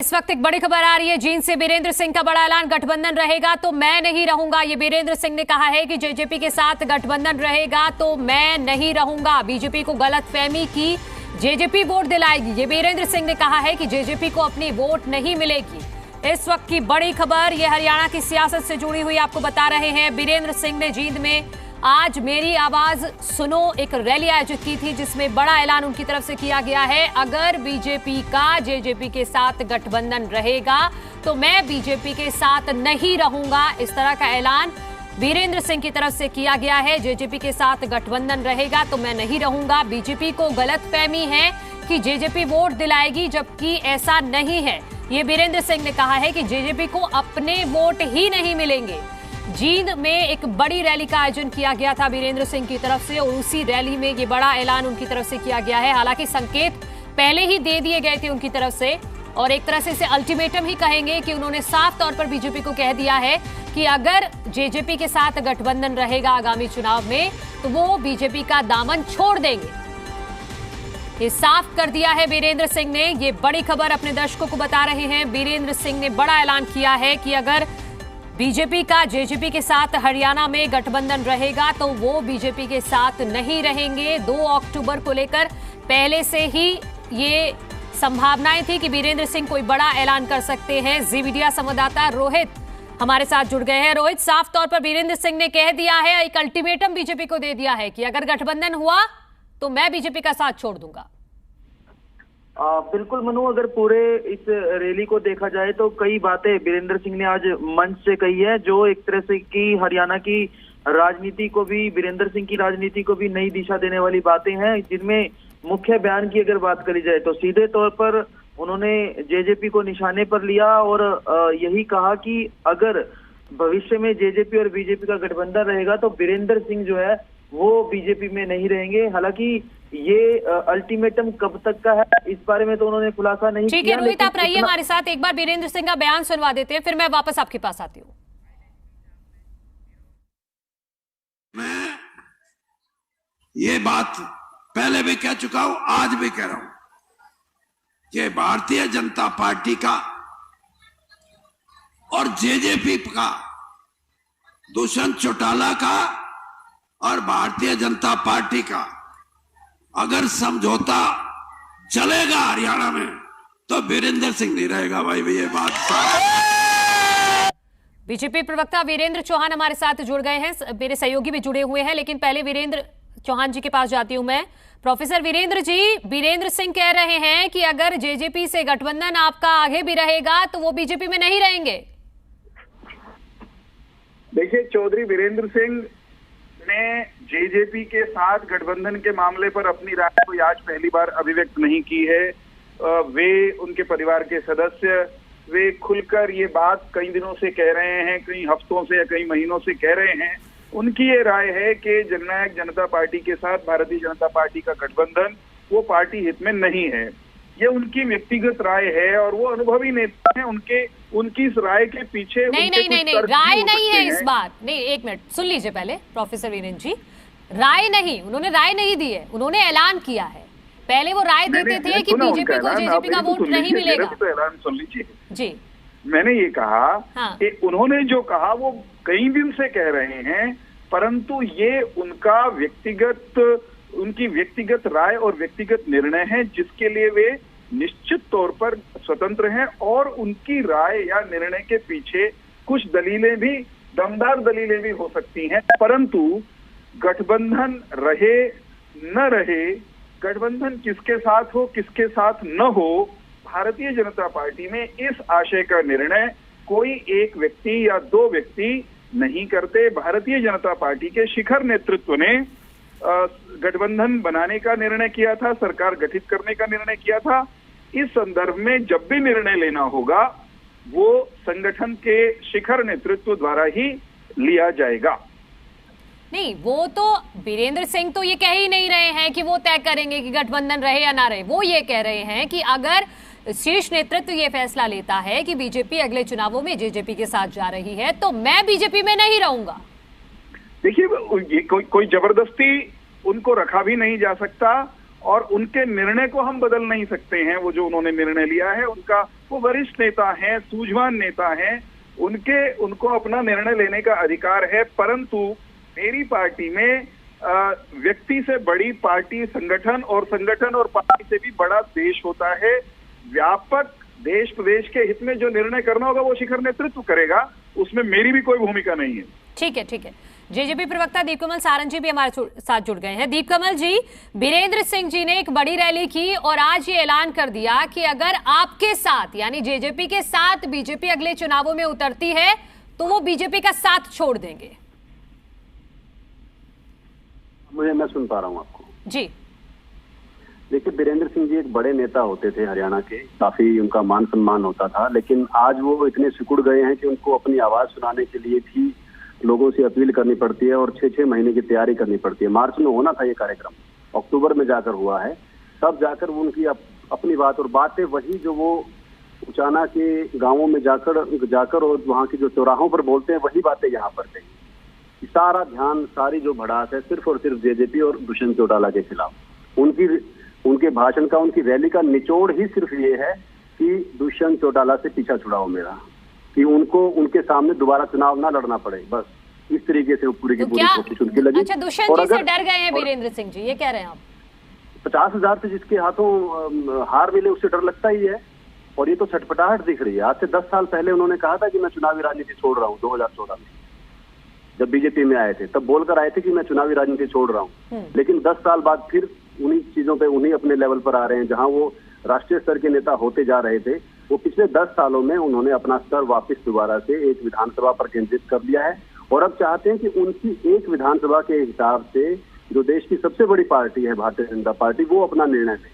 इस वक्त एक बड़ी खबर आ रही है। जींद से बीरेंद्र सिंह का बड़ा ऐलान, गठबंधन रहेगा तो मैं नहीं रहूंगा। ये बीरेंद्र सिंह ने कहा है कि जेजेपी के साथ गठबंधन रहेगा तो मैं नहीं रहूंगा। बीजेपी को गलतफहमी की जेजेपी वोट दिलाएगी। ये बीरेंद्र सिंह ने कहा है कि जेजेपी को अपनी वोट नहीं मिलेगी। इस वक्त की बड़ी खबर ये हरियाणा की सियासत से जुड़ी हुई आपको बता रहे हैं। बीरेंद्र सिंह ने जींद में आज मेरी आवाज सुनो एक रैली आयोजित की थी, जिसमें बड़ा ऐलान उनकी तरफ से किया गया है। अगर बीजेपी का जेजेपी के साथ गठबंधन रहेगा तो मैं बीजेपी के साथ नहीं रहूंगा। इस तरह का ऐलान बीरेंद्र सिंह की तरफ से किया गया है। जेजेपी के साथ गठबंधन रहेगा तो मैं नहीं रहूंगा। बीजेपी को गलतफहमी है कि जेजेपी वोट दिलाएगी, जबकि ऐसा नहीं है। ये बीरेंद्र सिंह ने कहा है कि जेजेपी को अपने वोट ही नहीं मिलेंगे। जींद में एक बड़ी रैली का आयोजन किया गया था बीरेंद्र सिंह की तरफ से, और उसी रैली में ये बड़ा ऐलान उनकी तरफ से किया गया है। हालांकि संकेत पहले ही दे दिए गए थे उनकी तरफ से, और एक तरह से इसे अल्टीमेटम ही कहेंगे कि उन्होंने साफ तौर पर बीजेपी को कह दिया है कि अगर जेजेपी के साथ गठबंधन रहेगा आगामी चुनाव में तो वो बीजेपी का दामन छोड़ देंगे। ये साफ कर दिया है बीरेंद्र सिंह ने। ये बड़ी खबर अपने दर्शकों को बता रहे हैं। बीरेंद्र सिंह ने बड़ा ऐलान किया है कि अगर बीजेपी का जेजेपी के साथ हरियाणा में गठबंधन रहेगा तो वो बीजेपी के साथ नहीं रहेंगे। 2 अक्टूबर को लेकर पहले से ही ये संभावनाएं थी कि बीरेंद्र सिंह कोई बड़ा ऐलान कर सकते हैं। जी मीडिया संवाददाता रोहित हमारे साथ जुड़ गए हैं। रोहित, साफ तौर पर बीरेंद्र सिंह ने कह दिया है, एक अल्टीमेटम बीजेपी को दे दिया है कि अगर गठबंधन हुआ तो मैं बीजेपी का साथ छोड़ दूंगा। बिल्कुल मनु, अगर पूरे इस रैली को देखा जाए तो कई बातें बीरेंद्र सिंह ने आज मंच से कही है, जो एक तरह से की हरियाणा की राजनीति को भी, बीरेंद्र सिंह की राजनीति को भी नई दिशा देने वाली बातें हैं। जिनमें मुख्य बयान की अगर बात करी जाए तो सीधे तौर पर उन्होंने जेजेपी को निशाने पर लिया और यही कहा कि अगर भविष्य में जेजेपी और बीजेपी का गठबंधन रहेगा तो बीरेंद्र सिंह जो है वो बीजेपी में नहीं रहेंगे। हालांकि ये अल्टीमेटम कब तक का है इस बारे में तो उन्होंने खुलासा नहीं किया। ठीक है रोहित, आप रहिए हमारे साथ, एक बार बीरेंद्र सिंह का बयान सुनवा देते हैं, फिर मैं वापस आपके पास आती हूँ। मैं ये बात पहले भी कह चुका हूं, आज भी कह रहा हूं कि भारतीय जनता पार्टी का और जेजेपी का, दुष्यंत चौटाला का और भारतीय जनता पार्टी का अगर समझौता चलेगा हरियाणा में तो बीरेंद्र सिंह नहीं रहेगा। भाई ये बात। बीजेपी प्रवक्ता वीरेंद्र चौहान हमारे साथ जुड़ गए हैं, मेरे सहयोगी भी जुड़े हुए हैं, लेकिन पहले वीरेंद्र चौहान जी के पास जाती हूं मैं। प्रोफेसर वीरेंद्र जी, बीरेंद्र सिंह कह रहे हैं कि अगर जेजेपी से गठबंधन आपका आगे भी रहेगा तो वो बीजेपी में नहीं रहेंगे। देखिए, चौधरी वीरेंद्र सिंह ने जेजेपी के साथ गठबंधन के मामले पर अपनी राय को आज पहली बार अभिव्यक्त नहीं की है। वे, उनके परिवार के सदस्य, वे खुलकर ये बात कई दिनों से कह रहे हैं, कई हफ्तों से या कई महीनों से कह रहे हैं। उनकी ये राय है कि जननायक जनता पार्टी के साथ भारतीय जनता पार्टी का गठबंधन वो पार्टी हित में नहीं है। ये उनकी व्यक्तिगत राय है और वो अनुभवी नेता हैं। उनकी इस राय के पीछे नहीं, राय नहीं है इस बात। नहीं, एक मिनट सुन लीजिए पहले प्रोफेसर वीरेंद्र जी। राय नहीं, उन्होंने राय नहीं दी है, उन्होंने ऐलान किया है। पहले वो राय देते थे कि बीजेपी को जेजेपी का वोट नहीं मिलेगा। तो ऐलान सुन लीजिए जी। मैंने ये कहा कि उन्होंने जो कहा वो कई दिन से कह रहे हैं, परंतु ये उनकी व्यक्तिगत राय और व्यक्तिगत निर्णय है, जिसके लिए वे निश्चित तौर पर स्वतंत्र हैं। और उनकी राय या निर्णय के पीछे कुछ दलीलें भी, दमदार दलीलें भी हो सकती हैं, परंतु गठबंधन रहे न रहे, गठबंधन किसके साथ हो किसके साथ न हो, भारतीय जनता पार्टी में इस आशय का निर्णय कोई एक व्यक्ति या 2 व्यक्ति नहीं करते। भारतीय जनता पार्टी के शिखर नेतृत्व ने गठबंधन बनाने का निर्णय किया था, सरकार गठित करने का निर्णय किया था। इस संदर्भ में जब भी निर्णय लेना होगा वो संगठन के शिखर नेतृत्व द्वारा ही लिया जाएगा। नहीं, वो तो बीरेंद्र सिंह तो ये कह ही नहीं रहे हैं कि वो तय करेंगे कि गठबंधन रहे या ना रहे। वो ये कह रहे हैं कि अगर शीर्ष नेतृत्व ये फैसला लेता है कि बीजेपी अगले चुनावों में जेजेपी के साथ जा रही है तो मैं बीजेपी में नहीं रहूंगा। देखिए, कोई जबरदस्ती उनको रखा भी नहीं जा सकता और उनके निर्णय को हम बदल नहीं सकते हैं। वो जो उन्होंने निर्णय लिया है उनका, वो वरिष्ठ नेता हैं, सूझवान नेता हैं, उनको अपना निर्णय लेने का अधिकार है। परंतु मेरी पार्टी में व्यक्ति से बड़ी पार्टी संगठन और पार्टी से भी बड़ा देश होता है। व्यापक देश प्रदेश के हित में जो निर्णय करना होगा वो शिखर नेतृत्व करेगा, उसमें मेरी भी कोई भूमिका नहीं है। ठीक है, ठीक है। जेजेपी प्रवक्ता दीपकमल सारंग जी भी हमारे साथ जुड़ गए हैं। दीपकमल जी, बीरेंद्र सिंह जी ने एक बड़ी रैली की और आज ये ऐलान कर दिया कि अगर आपके साथ यानी जेजेपी के साथ बीजेपी अगले चुनावों में उतरती है तो वो बीजेपी का साथ छोड़ देंगे। मैं सुन पा रहा हूँ आपको जी। देखिए, बीरेंद्र सिंह जी एक बड़े नेता होते थे हरियाणा के, काफी उनका मान सम्मान होता था, लेकिन आज वो इतने सिकुड़ गए हैं कि उनको अपनी आवाज सुनाने के लिए भी लोगों से अपील करनी पड़ती है और 6-6 महीने की तैयारी करनी पड़ती है। मार्च में होना था ये कार्यक्रम, अक्टूबर में जाकर हुआ है, तब जाकर वो उनकी अपनी बात और बातें वही जो वो उचाना के गांवों में जाकर और वहाँ के जो चौराहों पर बोलते हैं वही बातें यहाँ पर कही। सारा ध्यान, सारी जो भड़ास है सिर्फ और सिर्फ जेजेपी और दुष्यंत चौटाला के खिलाफ। उनके भाषण का, उनकी रैली का निचोड़ ही सिर्फ ये है कि दुष्यंत चौटाला से पीछा छुड़ाओ मेरा, कि उनको उनके सामने दोबारा चुनाव ना लड़ना पड़े। बस इस तरीके से पूरी की पूरी कोशिश उनकी लगी। अच्छा, दुष्यंत जी से डर गए हैं बीरेंद्र सिंह जी, ये कह रहे हैं आप? 50,000 से जिसके हाथों हार मिले उससे डर लगता ही है, और ये तो छटपटाहट दिख रही है। आज से 10 साल पहले उन्होंने कहा था कि मैं चुनावी राजनीति छोड़ रहा हूँ। 2014 में जब बीजेपी में आए थे तब बोलकर आए थे कि मैं चुनावी राजनीति छोड़ रहा हूँ, लेकिन 10 साल बाद फिर उन्हीं चीजों पे, उन्हीं अपने लेवल पर आ रहे हैं जहां वो राष्ट्रीय स्तर के नेता होते जा रहे थे। वो पिछले 10 सालों में उन्होंने अपना स्तर वापस दोबारा से एक विधानसभा पर केंद्रित कर लिया है, और अब चाहते हैं कि उनकी एक विधानसभा के हिसाब से जो देश की सबसे बड़ी पार्टी है भारतीय जनता पार्टी, वो अपना निर्णय ले।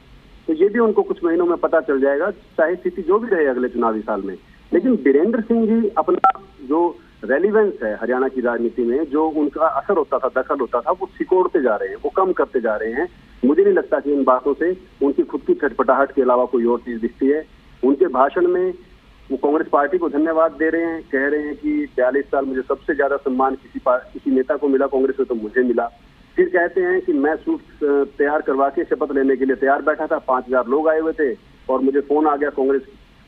तो ये भी उनको कुछ महीनों में पता चल जाएगा, चाहे स्थिति जो भी रहे अगले चुनावी साल में। लेकिन बीरेंद्र सिंह जी अपना जो रेलिवेंस है हरियाणा की राजनीति में, जो उनका असर होता था, दखल होता था, वो सिकोड़ते जा रहे हैं, वो कम करते जा रहे हैं। मुझे नहीं लगता कि इन बातों से उनकी खुद की छटपटाहट के अलावा कोई और चीज दिखती है। उनके भाषण में वो कांग्रेस पार्टी को धन्यवाद दे रहे हैं, कह रहे हैं कि 42 साल मुझे सबसे ज्यादा सम्मान किसी नेता को मिला कांग्रेस में तो मुझे मिला। फिर कहते हैं कि मैं सूट तैयार करवा के शपथ लेने के लिए तैयार बैठा था, 5000 लोग आए हुए थे और मुझे फोन आ गया कांग्रेस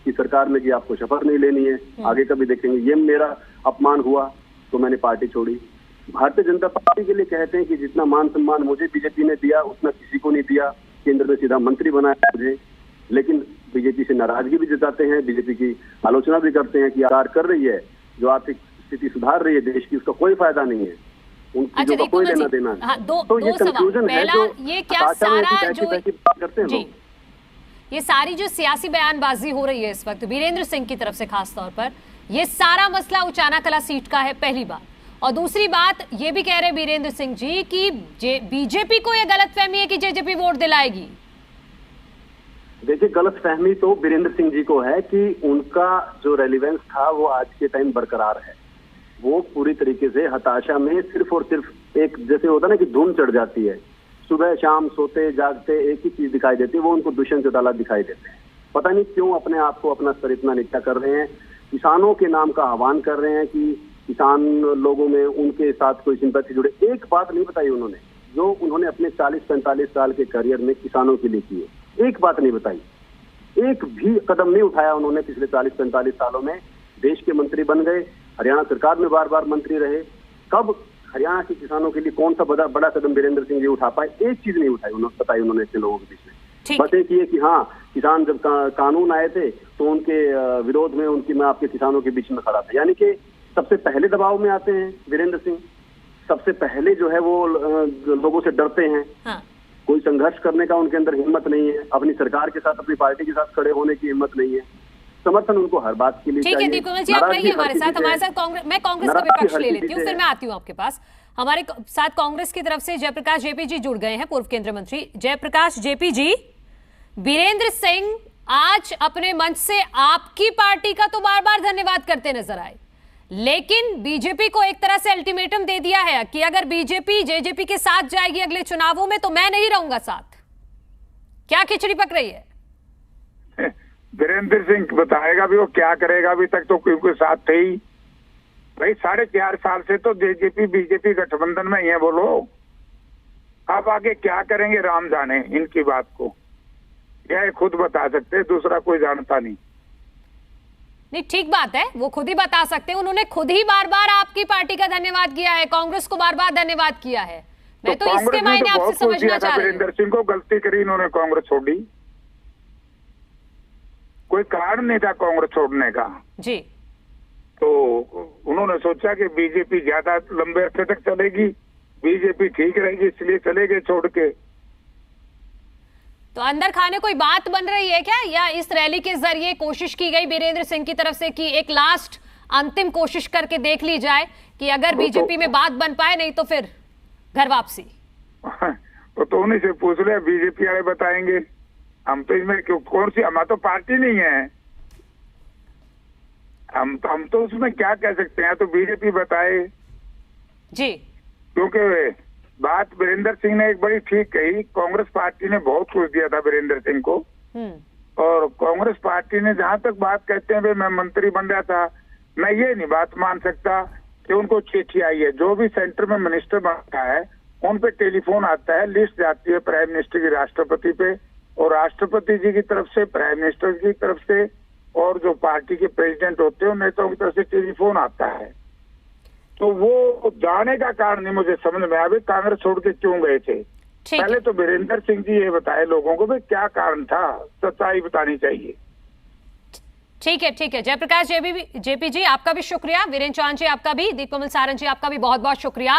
की सरकार में कि आपको शपथ नहीं लेनी है, आगे कभी देखेंगे। ये मेरा अपमान हुआ तो मैंने पार्टी छोड़ी। भारतीय जनता पार्टी के लिए कहते हैं कि जितना मान सम्मान मुझे बीजेपी ने दिया उतना किसी को नहीं दिया, केंद्र में सीधा मंत्री बनाया मुझे। लेकिन बीजेपी से नाराजगी भी जताते हैं, बीजेपी की आलोचना भी करते हैं कि सरकार कर रही है, जो आर्थिक स्थिति सुधार रही है देश की, उसका कोई फायदा नहीं है, उनकी जो कोई लेना देना है। हाँ, तो ये कंफ्यूजन है जो ये क्या सारा जो करते हैं लोग। ये सारी जो सियासी बयानबाजी हो रही है इस वक्त बीरेंद्र सिंह की तरफ से खास तौर पर, ये सारा मसला उचाना कला सीट का है, पहली बात। और दूसरी बात ये भी कह रहे बीरेंद्र सिंह जी कि बीजेपी को ये गलतफहमी है कि जेजेपी वोट दिलाएगी। देखिए, गलतफहमी तो बीरेंद्र सिंह जी को है कि उनका जो रेलिवेंस था वो आज के टाइम बरकरार है। वो पूरी तरीके से हताशा में सिर्फ और सिर्फ एक, जैसे होता है ना कि धुन चढ़ जाती है, सुबह शाम सोते जागते एक ही चीज दिखाई देती है, वो उनको दुष्यंत चौटाला दिखाई देते हैं। पता नहीं क्यों अपने आप को, अपना स्तर इतना नीचा कर रहे हैं। किसानों के नाम का आह्वान कर रहे हैं कि किसान लोगों में उनके साथ कोई सिंपैथी जुड़े। एक बात नहीं बताई उन्होंने, जो उन्होंने अपने 40-45 साल के करियर में किसानों के लिए किए, एक बात नहीं बताई। एक भी कदम नहीं उठाया उन्होंने पिछले 40-45 सालों में। देश के मंत्री बन गए, हरियाणा सरकार में बार बार मंत्री रहे, कब हरियाणा के किसानों के लिए कौन सा बड़ा कदम बीरेंद्र सिंह जी उठा पाए? एक चीज नहीं बताई उन्होंने इतने लोगों के बीच में। बस एक ये कि हाँ, किसान जब कानून आए थे तो उनके विरोध में मैं आपके किसानों के बीच में खड़ा था। यानी कि सबसे पहले दबाव में आते हैं बीरेंद्र सिंह, सबसे पहले जो है वो लोगों से डरते हैं। हाँ। कोई संघर्ष करने का उनके अंदर हिम्मत नहीं है, अपनी सरकार के साथ, अपनी पार्टी के साथ खड़े होने की हिम्मत नहीं है। समर्थन उनको हर बात के लिए चाहिए। ठीक है दीपकमल जी, आप रहिए हमारे साथ मैं कांग्रेस का विपक्ष ले लेती हूँ, फिर मैं आती हूँ आपके पास। हमारे साथ कांग्रेस की तरफ से जयप्रकाश जेपी जी जुड़ गए हैं, पूर्व केंद्रीय मंत्री। जयप्रकाश जेपी जी, बीरेंद्र सिंह आज अपने मंच से आपकी पार्टी का तो बार बार धन्यवाद करते नजर आए, लेकिन बीजेपी को एक तरह से अल्टीमेटम दे दिया है कि अगर बीजेपी जेजेपी के साथ जाएगी अगले चुनावों में तो मैं नहीं रहूंगा साथ। क्या खिचड़ी पक रही है? बीरेंद्र सिंह बताएगा भी वो क्या करेगा। अभी तक तो कोई साथ थे ही भाई, 4.5 साल से तो जेजेपी बीजेपी गठबंधन में ही है वो लोग। आप आगे क्या करेंगे राम जाने इनकी बात को, यह खुद बता सकते हैं, दूसरा कोई जानता नहीं। नहीं, ठीक बात है, वो खुद ही बता सकते हैं। उन्होंने खुद ही बार बार आपकी पार्टी का धन्यवाद किया है, कांग्रेस को बार बार धन्यवाद किया है। मैं तो इसके मायने आपसे समझना चाह रही हूँ। वीरेंद्र सिंह को गलती करी इन्होंने, कांग्रेस छोड़ी, कोई कारण नहीं था कांग्रेस छोड़ने का जी। तो उन्होंने सोचा कि बीजेपी ज्यादा लंबे अरसे तक चलेगी, बीजेपी ठीक रहेगी, इसलिए चले गए छोड़ के। तो अंदर खाने कोई बात बन रही है क्या, या इस रैली के जरिए कोशिश की गई बीरेंद्र सिंह की तरफ से कि एक लास्ट अंतिम कोशिश करके देख ली जाए कि अगर बीजेपी में बात बन पाए, नहीं तो फिर घर वापसी? तो उन्हीं से पूछ रहे, बीजेपी वाले बताएंगे। हम तो इसमें कौन सी, हमारा तो पार्टी नहीं है, हम तो उसमें क्या कह सकते हैं, तो बीजेपी बताए जी। क्योंकि बात वीरेंद्र सिंह ने एक बड़ी ठीक कही, कांग्रेस पार्टी ने बहुत कुछ दिया था वीरेंद्र सिंह को, और कांग्रेस पार्टी ने जहां तक बात कहते हैं मैं मंत्री बन रहा था, मैं ये नहीं बात मान सकता कि उनको चिट्ठी आई है। जो भी सेंटर में मिनिस्टर बनता है उन पे टेलीफोन आता है, लिस्ट जाती है प्राइम मिनिस्टर की राष्ट्रपति पे, और राष्ट्रपति जी की तरफ से, प्राइम मिनिस्टर की तरफ से, और जो पार्टी के प्रेसिडेंट होते हैं नेताओं की तरफ से टेलीफोन आता है। तो वो जाने का कारण नहीं मुझे समझ में आया, कांग्रेस छोड़ के क्यों गए थे। पहले तो वीरेंद्र सिंह जी ये बताए लोगों को भाई क्या कारण था, सच्चाई बतानी चाहिए। ठीक है, ठीक है। जयप्रकाश जेपी जी आपका भी शुक्रिया, वीरेंद्र चौहान जी आपका भी, दीपकमल सारंग जी आपका भी बहुत बहुत शुक्रिया।